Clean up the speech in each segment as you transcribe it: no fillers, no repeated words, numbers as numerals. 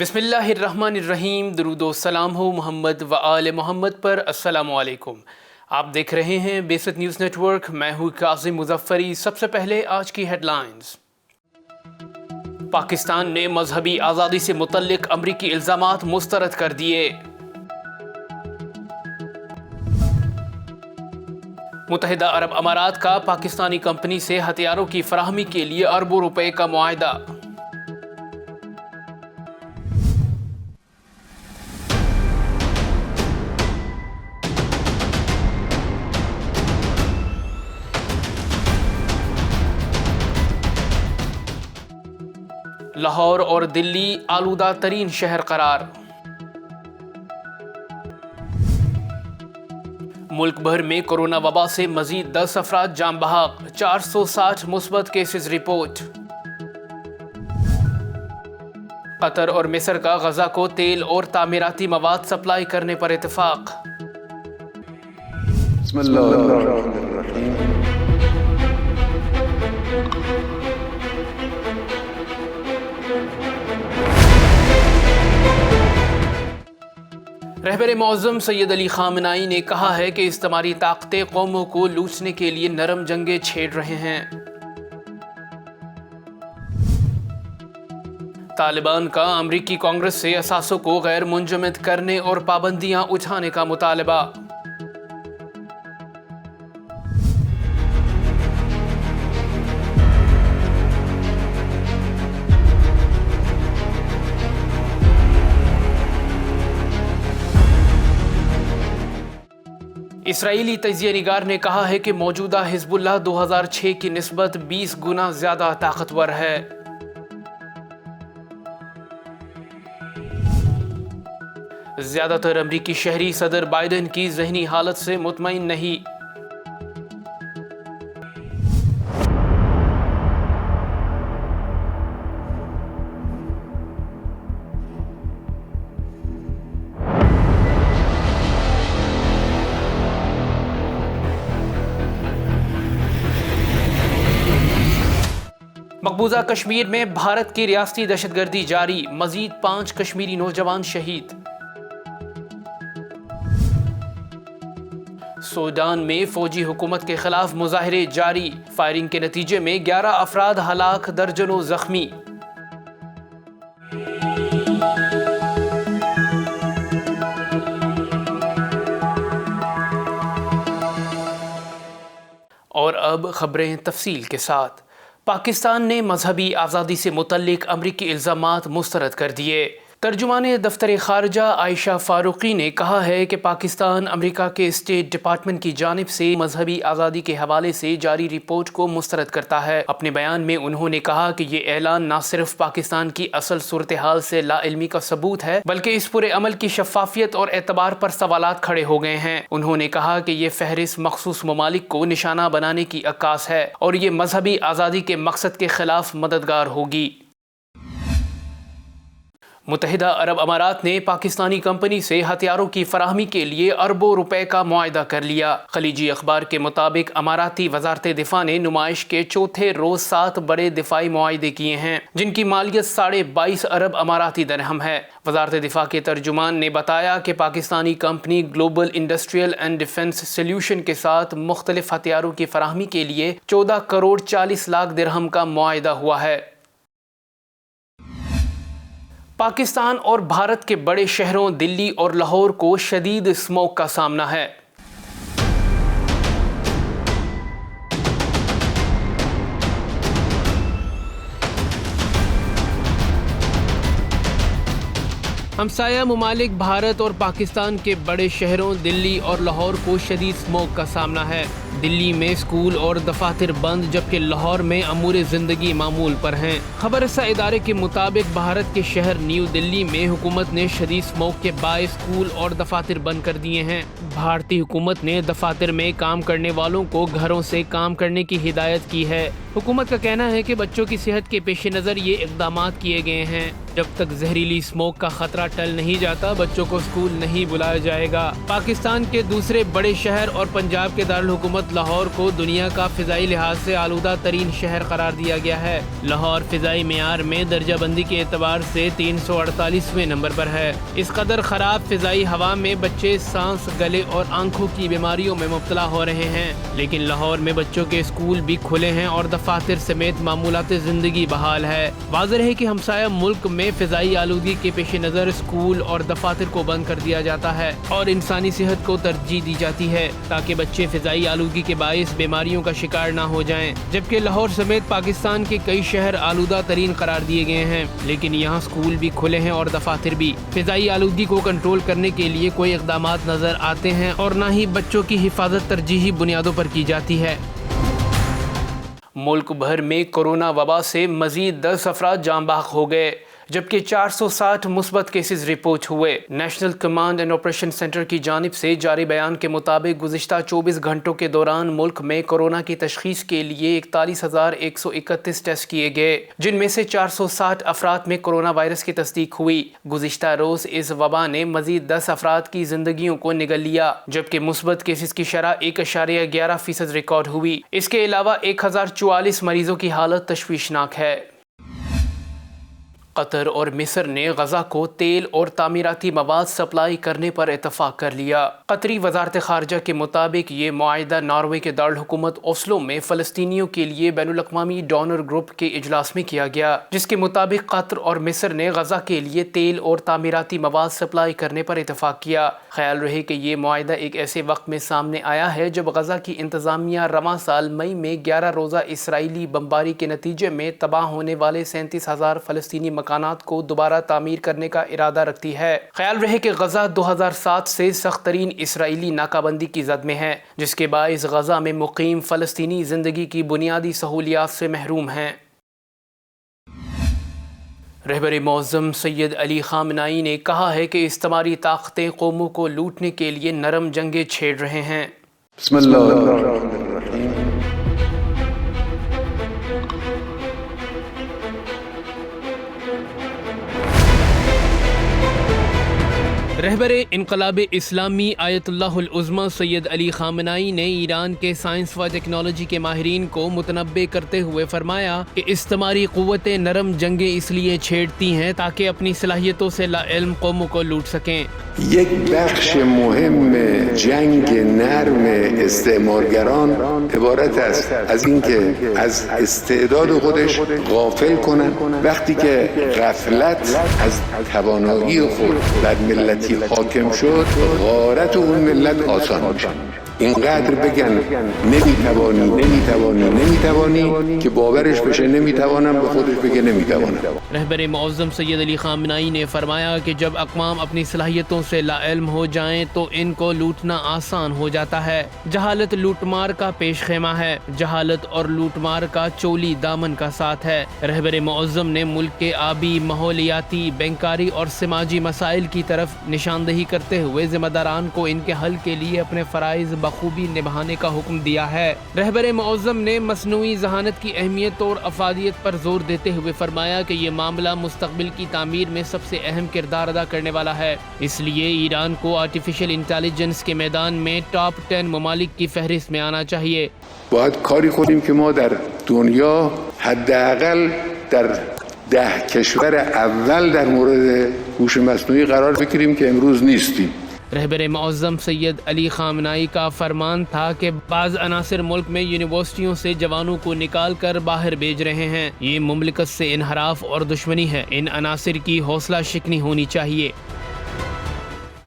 बिस्मिल्लाहिर्रहमानिर्रहीम। दुरूद व सलाम हो मोहम्मद व आले मोहम्मद पर। अस्सलामु अलैकुम। आप देख रहे हैं बेसत न्यूज़ नेटवर्क। मैं हूँ कासिम मुजफ्फरी। सबसे पहले आज की हेडलाइंस। पाकिस्तान ने मजहबी आज़ादी से मुतल्लिक अमरीकी इल्ज़ामात मुस्तरद कर दिए। मुत्तहिदा अरब अमारात का पाकिस्तानी कंपनी से हथियारों की फराहमी के लिए अरबों रुपए का मुआहदा। लाहौर और दिल्ली आलूदा तरीन शहर करार। मुल्क भर में कोरोना वबा से मजीद 10 अफराद जान बहक, 460 मुस्बत केसेस रिपोर्ट। कतर और मिस्र का गजा को तेल और तामीराती मवाद सप्लाई करने पर इत्तेफाक। रहबर मौज़म सैयद अली खामनाई ने कहा है कि इस्तेमारी ताकतें कौमों को लूटने के लिए नरम जंगें छेड़ रहे हैं। तालिबान का अमरीकी कांग्रेस से असासों को गैर मुंजमद करने और पाबंदियां उठाने का मुतालबा। इसराइली तजिया निगार ने कहा है कि मौजूदा हिजबुल्लाह 2006 की निस्बत 20 गुना ज्यादा ताकतवर है। ज्यादातर अमरीकी शहरी सदर बाइडेन की ज़हनी हालत से मुतमईन नहीं। मकबूजा कश्मीर में भारत की रियासती दहशतगर्दी जारी, मजीद 5 कश्मीरी नौजवान शहीद। सूडान में फौजी हुकूमत के खिलाफ मुजाहरे जारी, फायरिंग के नतीजे में 11 अफराद हलाक, दर्जनों जख्मी। और अब खबरें तफसील के साथ। पाकिस्तान ने मजहबी आज़ादी से मुतल्लिक अमरीकी इल्ज़ामात मुस्तरद कर दिए। तर्जुमान दफ्तर खारजा आयशा फारूकी ने कहा है कि पाकिस्तान अमेरिका के स्टेट डिपार्टमेंट की जानिब से मजहबी आज़ादी के हवाले से जारी रिपोर्ट को मुस्तरद करता है। अपने बयान में उन्होंने कहा कि ये ऐलान न सिर्फ पाकिस्तान की असल सूरत हाल से लाइल्मी का सबूत है, बल्कि इस पूरे अमल की शफाफियत और एतबार पर सवालात खड़े हो गए हैं। उन्होंने कहा कि ये फहरिस्त मखसूस ममालिक को निशाना बनाने की अक्कास है और ये मजहबी आज़ादी के मकसद के खिलाफ मददगार होगी। मुत्तहिदा अरब अमारात ने पाकिस्तानी कंपनी से हथियारों की फराहमी के लिए अरबों रुपए का मुआहदा कर लिया। खलीजी अखबार के मुताबिक अमाराती वजारत दिफा ने नुमाइश के चौथे रोज 7 बड़े दिफाई मुआहदे किए हैं, जिनकी मालियत 22.5 अरब अमाराती दरहम है। वजारत दिफा के तर्जुमान ने बताया कि Pakistani company global industrial and defence solution के साथ मुख्तलिफ हथियारों की फराहमी के लिए 14 करोड़ 40 लाख दिरहम का मुआहदा हुआ है। पाकिस्तान और भारत के बड़े शहरों दिल्ली और लाहौर को शदीद स्मोक का सामना है। हमसाया ममालिक भारत और पाकिस्तान के बड़े शहरों दिल्ली और लाहौर को शदीद स्मोक का सामना है। दिल्ली में स्कूल और दफातर बंद, जबकि लाहौर में अमूर ज़िंदगी मामूल पर हैं। खबर रसा इदारे के मुताबिक भारत के शहर न्यू दिल्ली में हुकूमत ने शदीद स्मोक के बायस स्कूल और दफातर बंद कर दिए हैं। भारतीय हुकूमत ने दफातर में काम करने वालों को घरों से काम करने की हिदायत की है। हुकूमत का कहना है कि बच्चों की सेहत के पेश नज़र ये इक़दामात किए गए हैं। जब तक जहरीली स्मोक का खतरा टल नहीं जाता, बच्चों को स्कूल नहीं बुलाया जाएगा। पाकिस्तान के दूसरे बड़े शहर और पंजाब के दारुल हुकूमत लाहौर को दुनिया का फ़िज़ाई लिहाज से आलूदा तरीन शहर करार दिया गया है। लाहौर फ़िज़ाई मेयार में दर्जा बंदी के एतबार से 348वें नंबर पर है। इस कदर ख़राब फ़िज़ाई हवा में बच्चे सांस, गले और आंखों की बीमारियों में मुब्तला हो रहे हैं। लेकिन लाहौर में बच्चों के स्कूल भी खुले हैं और दफातर समेत मामूलात ज़िंदगी बहाल है। वाज़ेह है कि हमसाया मुल्क में फ़िज़ाई आलूगी के पेश नज़र स्कूल और दफातर को बंद कर दिया जाता है और इंसानी सेहत को तरजीह दी जाती है ताकि बच्चे फ़िज़ाई आलूगी के बाइस बीमारियों का शिकार ना हो जाएं। जबकि लाहौर समेत पाकिस्तान के कई शहर आलूदा तरीन करार दिए गए हैं, लेकिन यहाँ स्कूल भी खुले हैं और दफातर भी। फ़िज़ाई आलूगी को कंट्रोल करने के लिए कोई इक़दामात नज़र आते हैं और न ही बच्चों की हिफाजत तरजीही बुनियादों पर की जाती है। मुल्क भर में कोरोना वबा से मज़ीद 10 अफराद जान बहक हो गए, जबकि 460 मुस्बत केसेस रिपोर्ट हुए। National command and operation centre की जानिब से जारी बयान के मुताबिक गुज़िश्ता 24 घंटों के दौरान मुल्क में कोरोना की तशख़ीस के लिए 41,131 टेस्ट किए गए, जिनमें से 460 अफराद में कोरोना वायरस की तस्दीक हुई। गुज़िश्ता रोज़ इस वबा ने मज़ीद 10 अफराद की ज़िंदगियों को निगल लिया, जबकि मुस्बत केसेस की शरह 1.11% रिकॉर्ड हुई। इसके अलावा 1044 मरीजों की हालत तशवीशनाक है। कतर और मिस्र ने गजा को तेल और तामीराती मवाद सप्लाई करने पर इतफाक कर लिया। कतरी वजारत खारजा के मुताबिक ये मुआहिदा नॉर्वे के दारुल हुकूमत ओस्लो में फ़लस्तीनियों के लिए बैनुल-अक़वामी डोनर ग्रुप के इजलास में किया गया, जिसके मुताबिक कतर और मिस्र ने गजा के लिए तेल और तामीराती मवाद सप्लाई करने पर इतफाक किया। ख्याल रहे कि ये मुआहिदा एक ऐसे वक्त में सामने आया है जब गजा की इंतज़ामिया रवां साल मई में 11 रोज़ा इसराइली बमबारी के नतीजे में तबाह होने वाले 37,000 फ़लस्तीनी मकानात को दोबारा तामीर करने का इरादा रखती है। ख्याल रहे कि गजा 2007 से सख्त तरीन इसराइली नाकाबंदी की जद में है, जिसके बाइस गजा में मुकीम फ़लस्तीनी ज़िंदगी की बुनियादी सहूलियात से महरूम हैं। रहबर मौज़म सैयद अली ख़ामनाई ने कहा है कि इस्तेमारी ताकतें कौमों को लूटने के लिए नरम जंगें छेड़ रहे हैं। रहबर इनकलाब इस्लामी आयतुल्लाहुल उज़्मा सैयद अली ख़ामनाई ने ईरान के साइंस व टेक्नोलॉजी के माहिरीन को मुतनब्बे करते हुए फरमाया कि इस्तेमारी क़ुव्वतें नरम जंगें इसलिए छेड़ती हैं ताकि अपनी सलाहियतों से लाइल्म कौमों को लूट सकें। یک بخش مهم جنگ نرم استعمارگران عبارت است از اینکه از استعداد خودش غافل کنن، وقتی که غفلت از توانایی خود بر ملتی حاکم شد غارت اون ملت آسان میشه. اینقدر بگن نمیتوانی که باورش بشه نمیتوانم، به خودش بگه نمیتوانم. रहबर मौज़म सैयद अली ख़ामनाई ने फरमाया कि जब अक़वाम अपनी सलाहियतों से लाइल्म हो जाएं तो इनको लूटना आसान हो जाता है। जहालत लूटमार का पेश खेमा है, जहालत और लूटमार का चोली दामन का साथ है। रहबर मौज़म ने मुल्क के आबी, माहौलियाती, बैंकारी और समाजी मसाइल की तरफ निशानदही करते हुए ज़िम्मेदारान को इनके हल के लिए अपने फ़राइज़ बखूबी निभाने का हुक्म दिया है। रहबर मौज़म ने मसनूई ज़हानत की अहमियत और अफादियत पर जोर देते हुए फरमाया कि ये मामला मुस्तक़बिल की तामीर में सबसे अहम किरदार अदा करने वाला है, इसलिए ईरान को आर्टिफिशियल इंटेलिजेंस के मैदान में टॉप 10 ममालिक की फहरिस्त में आना चाहिए। باید کاری کنیم که ما در دنیا حداقل در 10 کشور اول در مورد هوش مصنوعی قرار بگیریم که امروز نیستیم. रहबर मौज़म सैयद अली ख़ामनाई का फरमान था कि बाज़ अनासिर मुल्क में यूनिवर्सिटियों से जवानों को निकाल कर बाहर भेज रहे हैं। ये मुमलिकत से इनहराफ और दुश्मनी है। इन अनासिर की हौसला शिकनी होनी चाहिए।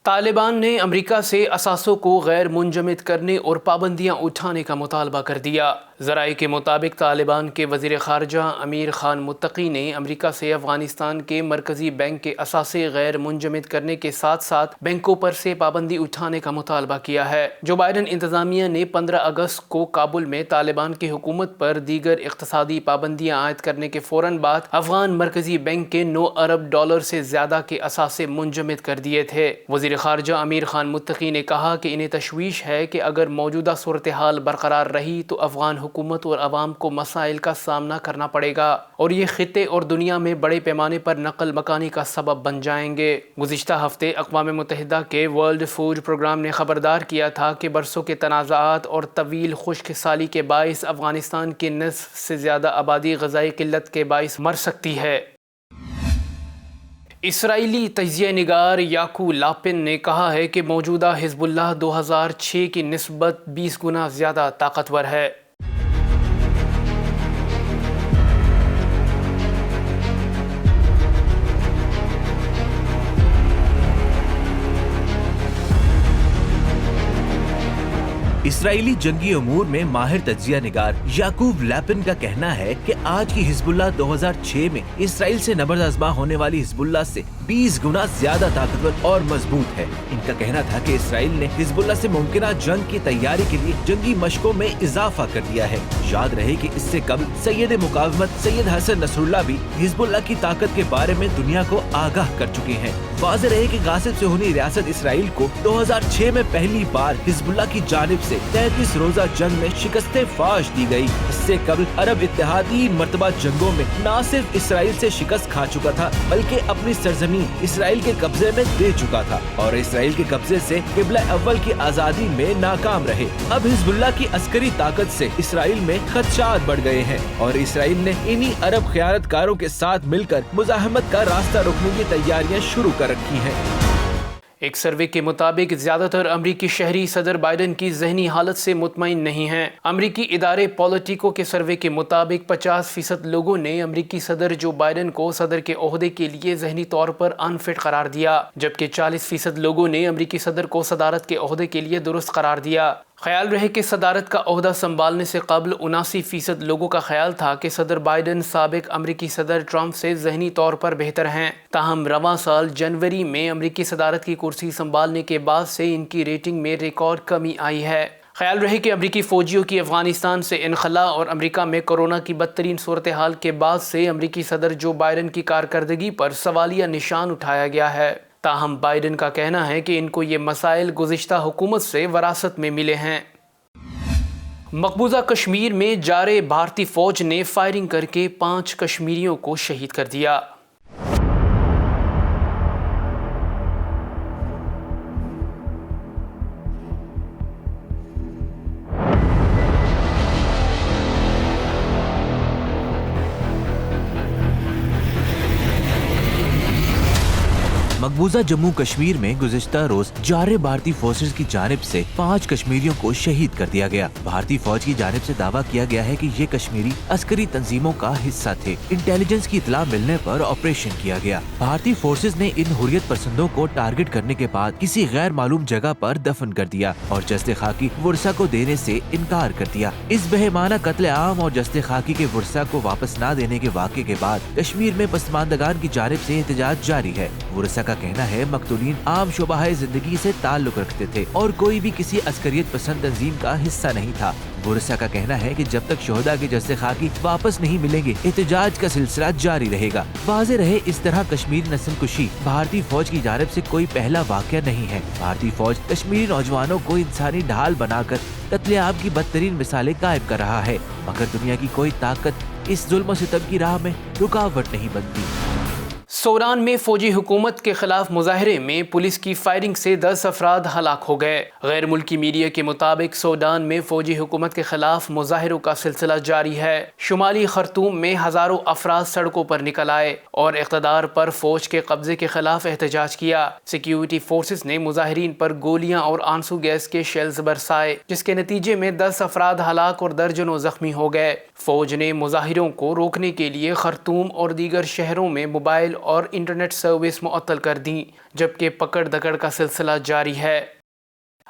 तालिबान ने अमेरिका से असासों को गैर मुंजमद करने और पाबंदियाँ उठाने का मुतालबा कर दिया। ज़राए के मुताबिक तालिबान के वज़ीर ख़ारजा अमीर ख़ान मुत्तकी ने अमेरिका से अफ़गानिस्तान के मरकज़ी बैंक के असासे गैर मुंजमद करने के साथ साथ बैंकों पर से पाबंदी उठाने का मुतालबा किया है। जो बाइडन इंतज़ामिया ने 15 अगस्त को काबुल में तालिबान की हुकूमत पर दीगर इक़्तिसादी पाबंदियाँ आयद करने के फ़ौरन बाद अफ़गान मरकज़ी बैंक के $9 अरब से ज़्यादा के असासे मुंजमद कर दिए थे। वज़ीर وزیر خارجہ امیر خان متقی نے کہا کہ انہیں تشویش ہے کہ اگر موجودہ صورتحال برقرار رہی تو افغان حکومت اور عوام کو مسائل کا سامنا کرنا پڑے گا اور یہ خطے اور دنیا میں بڑے پیمانے پر نقل مکانی کا سبب بن جائیں گے۔ گزشتہ ہفتے اقوام متحدہ کے ورلڈ فوڈ پروگرام نے خبردار کیا تھا کہ برسوں کے تنازعات اور طویل خشک سالی کے باعث افغانستان کی نصف سے زیادہ آبادی غذائی قلت کے باعث مر سکتی ہے۔ اسرائیلی تجزیہ نگار یاکو لاپن نے کہا ہے کہ موجودہ حزب اللہ 2006 کی نسبت 20 گنا زیادہ طاقتور ہے۔ اسرائیلی جنگی امور میں ماہر تجزیہ نگار یعقوب لاپن کا کہنا ہے کہ آج کی حزب اللہ 2006 میں اسرائیل سے نبرد آزما ہونے والی حزب اللہ سے 20 گنا زیادہ طاقتور اور مضبوط ہے۔ ان کا کہنا تھا کہ اسرائیل نے حزب اللہ سے ممکنہ جنگ کی تیاری کے لیے جنگی مشقوں میں اضافہ کر دیا ہے۔ یاد رہے کہ اس سے قبل سید مقاومت سید حسن نصر اللہ بھی حزب اللہ کی طاقت کے بارے میں دنیا کو آگاہ کر چکے ہیں۔ واضح رہے کہ غاصب صہیونی ریاست اسرائیل کو 2006 میں پہلی بار حزب اللہ کی جانب سے 33 روزہ جنگ میں شکست فاش دی گئی۔ اس سے قبل عرب اتحاد 3 مرتبہ جنگوں میں نہ صرف اسرائیل سے شکست کھا چکا تھا بلکہ اپنی سرزمین اسرائیل کے قبضے میں دے چکا تھا اور اسرائیل کے قبضے سے قبلہ اول کی آزادی میں ناکام رہے۔ اب حزب اللہ کی عسکری طاقت سے اسرائیل میں خدشات بڑھ گئے ہیں اور اسرائیل نے انہی عرب خیانت کاروں کے ساتھ مل کر مزاحمت کا راستہ روکنے کی تیاریاں شروع کر رکھی ہیں۔ ایک سروے کے مطابق زیادہ تر امریکی شہری صدر بائیڈن کی ذہنی حالت سے مطمئن نہیں ہیں۔ امریکی ادارے پولیٹیکو کے سروے کے مطابق 50% لوگوں نے امریکی صدر جو بائیڈن کو صدر کے عہدے کے لیے ذہنی طور پر انفٹ قرار دیا، جبکہ 40% لوگوں نے امریکی صدر کو صدارت کے عہدے کے لیے درست قرار دیا۔ خیال رہے کہ صدارت کا عہدہ سنبھالنے سے قبل 79% لوگوں کا خیال تھا کہ صدر بائیڈن سابق امریکی صدر ٹرمپ سے ذہنی طور پر بہتر ہیں۔ تاہم رواں سال جنوری میں امریکی صدارت کی کرسی سنبھالنے کے بعد سے ان کی ریٹنگ میں ریکارڈ کمی آئی ہے۔ خیال رہے کہ امریکی فوجیوں کی افغانستان سے انخلاء اور امریکہ میں کورونا کی بدترین صورتحال کے بعد سے امریکی صدر جو بائیڈن کی کارکردگی پر سوالیہ نشان اٹھایا گیا ہے۔ تاہم بائیڈن کا کہنا ہے کہ ان کو یہ مسائل گزشتہ حکومت سے وراثت میں ملے ہیں۔ مقبوضہ کشمیر میں جارے بھارتی فوج نے فائرنگ کر کے 5 کشمیریوں کو شہید کر دیا۔ مقبوضہ جموں کشمیر میں گزشتہ روز جارے بھارتی فورسز کی جانب سے 5 کشمیریوں کو شہید کر دیا گیا۔ بھارتی فوج کی جانب سے دعویٰ کیا گیا ہے کہ یہ کشمیری عسکری تنظیموں کا حصہ تھے۔ انٹیلیجنس کی اطلاع ملنے پر آپریشن کیا گیا۔ بھارتی فورسز نے ان حریت پسندوں کو ٹارگٹ کرنے کے بعد کسی غیر معلوم جگہ پر دفن کر دیا اور جسد خاکی ورثہ کو دینے سے انکار کر دیا۔ اس بہیمانہ قتل عام اور جسد خاکی کے ورثہ کو واپس نہ دینے کے واقعے کے بعد کشمیر میں پسماندگان کی جانب سے احتجاج جاری ہے۔ ورثہ کا کہنا ہے مقتولین عام شعبہ زندگی سے تعلق رکھتے تھے اور کوئی بھی کسی عسکریت پسند تنظیم کا حصہ نہیں تھا۔ ورثہ کا کہنا ہے کہ جب تک شہداء کے جسد خاکی واپس نہیں ملیں گے احتجاج کا سلسلہ جاری رہے گا۔ واضح رہے اس طرح کشمیری نسل کشی بھارتی فوج کی جانب سے کوئی پہلا واقعہ نہیں ہے۔ بھارتی فوج کشمیری نوجوانوں کو انسانی ڈھال بنا کر قتل عام کی بدترین مثالیں قائم کر رہا ہے، مگر دنیا کی کوئی طاقت اس ظلم و ستم کی راہ میں رکاوٹ نہیں بنتی۔ سوڈان میں فوجی حکومت کے خلاف مظاہرے میں پولیس کی فائرنگ سے 10 افراد ہلاک ہو گئے۔ غیر ملکی میڈیا کے مطابق سوڈان میں فوجی حکومت کے خلاف مظاہروں کا سلسلہ جاری ہے۔ شمالی خرطوم میں ہزاروں افراد سڑکوں پر نکل آئے اور اقتدار پر فوج کے قبضے کے خلاف احتجاج کیا۔ سیکیورٹی فورسز نے مظاہرین پر گولیاں اور آنسو گیس کے شیلز برسائے، جس کے نتیجے میں 10 افراد ہلاک اور درجنوں زخمی ہو گئے۔ فوج نے مظاہروں کو روکنے کے لیے خرطوم اور دیگر شہروں میں موبائل اور انٹرنیٹ سروس معطل کر دیں، جبکہ پکڑ دکڑ کا سلسلہ جاری ہے۔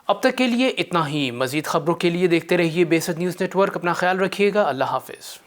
اب تک کے لیے اتنا ہی۔ مزید خبروں کے لیے دیکھتے رہیے بے سد نیوز نیٹ ورک۔ اپنا خیال رکھیے گا۔ اللہ حافظ۔